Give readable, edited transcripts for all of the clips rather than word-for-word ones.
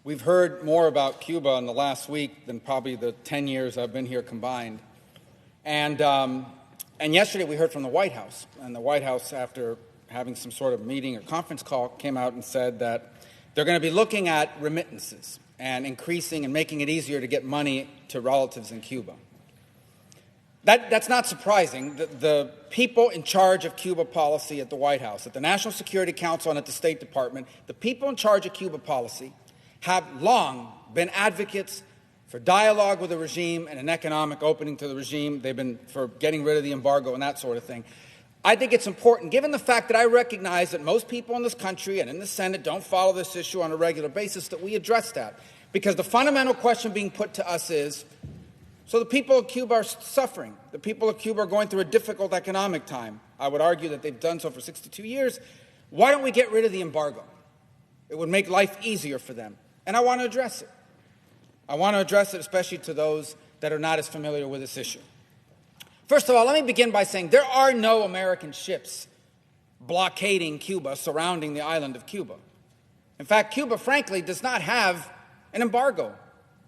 We've heard more about Cuba in the last week than probably the 10 years I've been here combined. And yesterday we heard from the White House. And the White House, after having some sort of meeting or conference call, came out and said that they're going to be looking at remittances and increasing and making it easier to get money to relatives in Cuba. That's not surprising. The people in charge of Cuba policy at the White House, at the National Security Council and at the State Department, the people in charge of Cuba policy have long been advocates for dialogue with the regime and an economic opening to the regime. They've been for getting rid of the embargo and that sort of thing. I think it's important, given the fact that I recognize that most people in this country and in the Senate don't follow this issue on a regular basis, that we address that. Because the fundamental question being put to us is, so the people of Cuba are suffering. The people of Cuba are going through a difficult economic time. I would argue that they've done so for 62 years. Why don't we get rid of the embargo? It would make life easier for them. And I want to address it. I want to address it especially to those that are not as familiar with this issue. First of all, let me begin by saying there are no American ships blockading Cuba, surrounding the island of Cuba. In fact, Cuba, frankly, does not have an embargo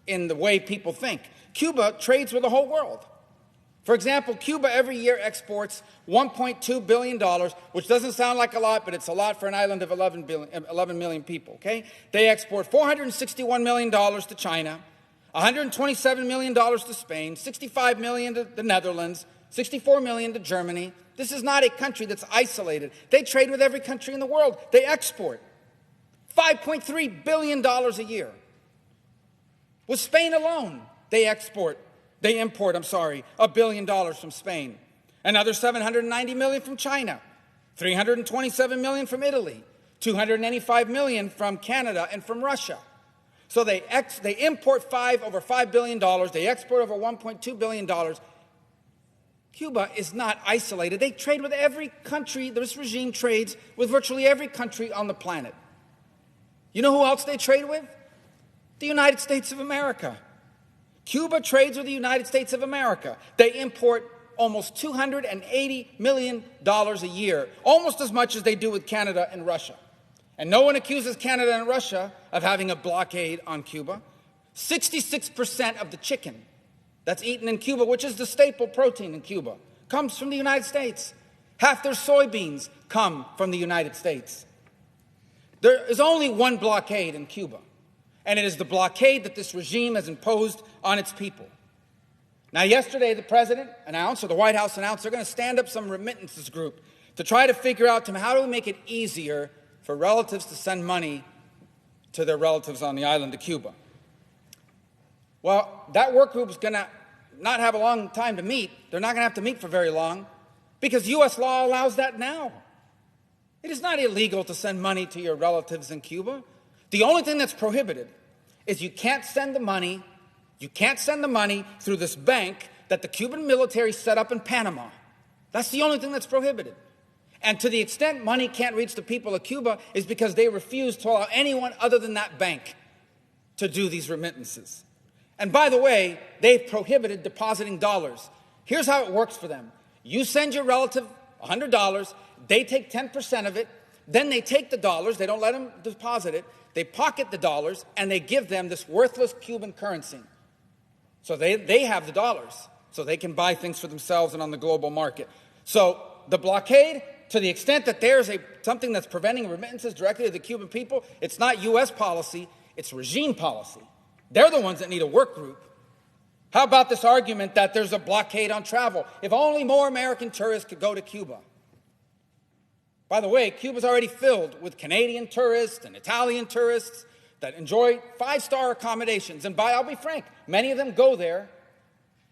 in the way people think. Cuba trades with the whole world. For example, Cuba every year exports $1.2 billion, which doesn't sound like a lot, but it's a lot for an island of 11 million people, okay? They export $461 million to China, $127 million to Spain, $65 million to the Netherlands, $64 million to Germany. This is not a country that's isolated. They trade with every country in the world. They export $5.3 billion a year. With Spain alone, they import $1 billion from Spain, another $790 million from China, $327 million from Italy, $285 million from Canada and from Russia. So they import over $5 billion, they export over $1.2 billion. Cuba is not isolated. They trade with every country. This regime trades with virtually every country on the planet. You know who else they trade with? The United States of America. Cuba trades with the United States of America. They import almost $280 million a year, almost as much as they do with Canada and Russia. And no one accuses Canada and Russia of having a blockade on Cuba. 66% of the chicken that's eaten in Cuba, which is the staple protein in Cuba, comes from the United States. Half their soybeans come from the United States. There is only one blockade in Cuba, and it is the blockade that this regime has imposed on its people. Now, yesterday, the president announced, or the White House announced, they're going to stand up some remittances group to try to figure out how do we make it easier for relatives to send money to their relatives on the island of Cuba. Well, that work group is going to not have a long time to meet. They're not going to have to meet for very long because U.S. law allows that now. It is not illegal to send money to your relatives in Cuba. The only thing that's prohibited is you can't send the money through this bank that the Cuban military set up in Panama. That's the only thing that's prohibited. And to the extent money can't reach the people of Cuba is because they refuse to allow anyone other than that bank to do these remittances. And by the way, they've prohibited depositing dollars. Here's how it works for them. You send your relative $100, they take 10% of it, then they take the dollars, they don't let them deposit it, they pocket the dollars, and they give them this worthless Cuban currency. So they have the dollars, so they can buy things for themselves and on the global market. So the blockade, to the extent that there's something that's preventing remittances directly to the Cuban people, it's not U.S. policy, it's regime policy. They're the ones that need a work group. How about this argument that there's a blockade on travel? If only more American tourists could go to Cuba. By the way, Cuba's already filled with Canadian tourists and Italian tourists that enjoy five-star accommodations. And I'll be frank, many of them go there,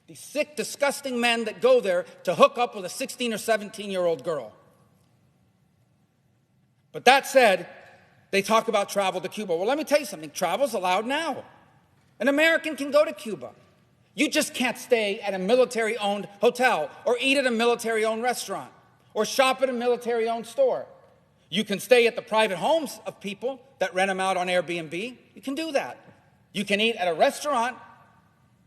these sick, disgusting men that go there to hook up with a 16 or 17-year-old girl. But that said, they talk about travel to Cuba. Well, let me tell you something. Travel's allowed now. An American can go to Cuba. You just can't stay at a military-owned hotel or eat at a military-owned restaurant or shop at a military-owned store. You can stay at the private homes of people that rent them out on Airbnb. You can do that. You can eat at a restaurant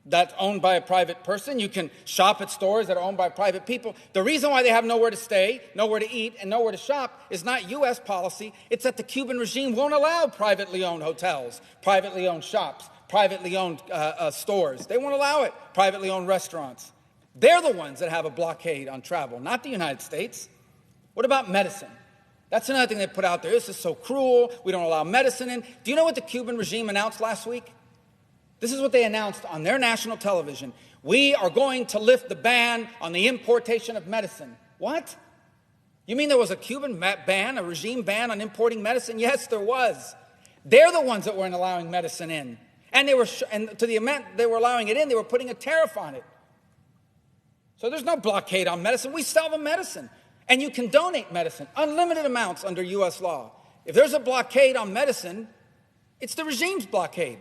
that's owned by a private person. You can shop at stores that are owned by private people. The reason why they have nowhere to stay, nowhere to eat, and nowhere to shop is not U.S. policy. It's that the Cuban regime won't allow privately owned hotels, privately owned shops, privately owned stores. They won't allow it, privately owned restaurants. They're the ones that have a blockade on travel, not the United States. What about medicine? That's another thing they put out there. This is so cruel. We don't allow medicine in. Do you know what the Cuban regime announced last week? This is what they announced on their national television. We are going to lift the ban on the importation of medicine. What? You mean there was a Cuban ban, a regime ban on importing medicine? Yes, there was. They're the ones that weren't allowing medicine in. And to the amount they were allowing it in, they were putting a tariff on it. So there's no blockade on medicine. We sell the medicine. And you can donate medicine, unlimited amounts under U.S. law. If there's a blockade on medicine, it's the regime's blockade.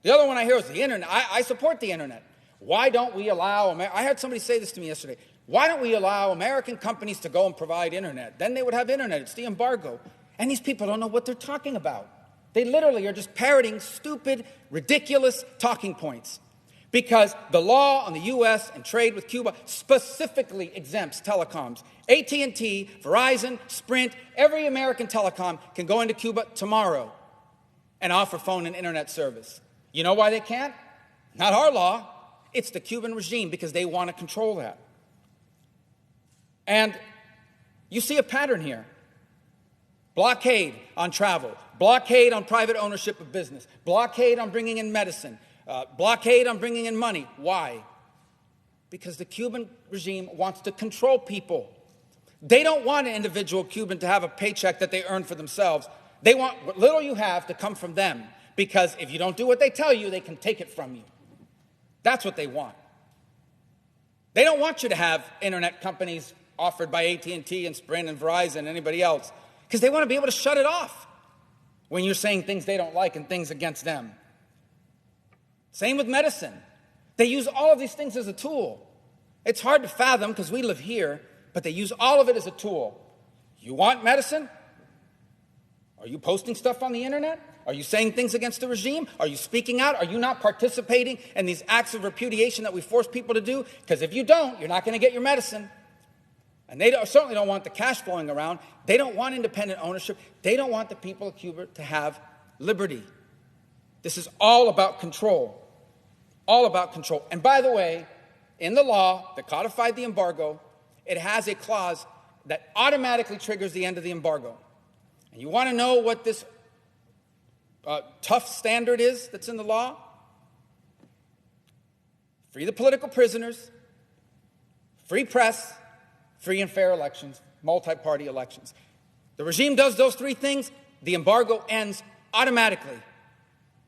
The other one I hear is the internet. I support the internet. Why don't we allow, I heard somebody say this to me yesterday, why don't we allow American companies to go and provide internet? Then they would have internet. It's the embargo. And these people don't know what they're talking about. They literally are just parroting stupid, ridiculous talking points. Because the law on the U.S. and trade with Cuba specifically exempts telecoms. AT&T, Verizon, Sprint, every American telecom can go into Cuba tomorrow and offer phone and internet service. You know why they can't? Not our law. It's the Cuban regime because they want to control that. And you see a pattern here. Blockade on travel. Blockade on private ownership of business. Blockade on bringing in medicine. Blockade on bringing in money. Why? Because the Cuban regime wants to control people. They don't want an individual Cuban to have a paycheck that they earn for themselves. They want what little you have to come from them. Because if you don't do what they tell you, they can take it from you. That's what they want. They don't want you to have internet companies offered by AT&T and Sprint and Verizon and anybody else. Because they want to be able to shut it off when you're saying things they don't like and things against them. Same with medicine. They use all of these things as a tool. It's hard to fathom because we live here, but they use all of it as a tool. You want medicine? Are you posting stuff on the internet? Are you saying things against the regime? Are you speaking out? Are you not participating in these acts of repudiation that we force people to do? Because if you don't, you're not going to get your medicine. And they certainly don't want the cash flowing around. They don't want independent ownership. They don't want the people of Cuba to have liberty. This is all about control. All about control. And by the way, in the law that codified the embargo, it has a clause that automatically triggers the end of the embargo. And you want to know what this tough standard is that's in the law? Free the political prisoners, free press, free and fair elections, multi-party elections. The regime does those three things, the embargo ends automatically.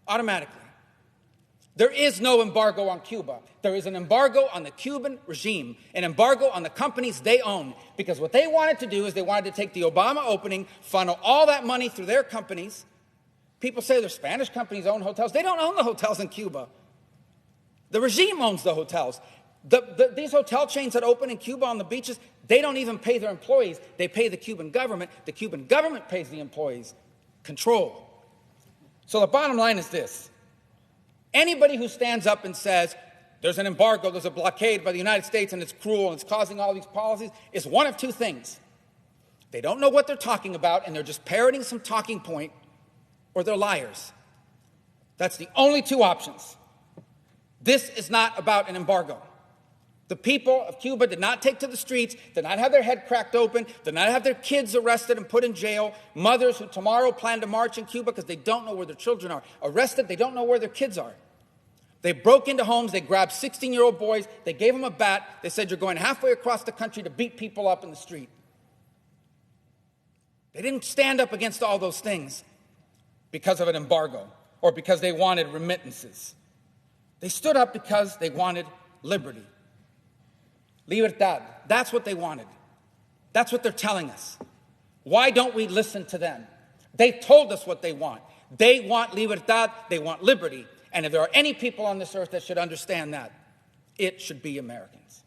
Automatically. There is no embargo on Cuba. There is an embargo on the Cuban regime, an embargo on the companies they own. Because what they wanted to do is they wanted to take the Obama opening, funnel all that money through their companies. People say their Spanish companies own hotels. They don't own the hotels in Cuba. The regime owns the hotels. These hotel chains that open in Cuba on the beaches, they don't even pay their employees. They pay the Cuban government. The Cuban government pays the employees. Control. So the bottom line is this. Anybody who stands up and says, there's an embargo, there's a blockade by the United States, and it's cruel, and it's causing all these policies, is one of two things. They don't know what they're talking about, and they're just parroting some talking point, or they're liars. That's the only two options. This is not about an embargo. The people of Cuba did not take to the streets, did not have their head cracked open, did not have their kids arrested and put in jail, mothers who tomorrow plan to march in Cuba because they don't know where their children are, arrested, they don't know where their kids are. They broke into homes, they grabbed 16-year-old boys, they gave them a bat, they said, you're going halfway across the country to beat people up in the street. They didn't stand up against all those things because of an embargo or because they wanted remittances. They stood up because they wanted liberty. Libertad. That's what they wanted. That's what they're telling us. Why don't we listen to them? They told us what they want. They want libertad. They want liberty. And if there are any people on this earth that should understand that, it should be Americans.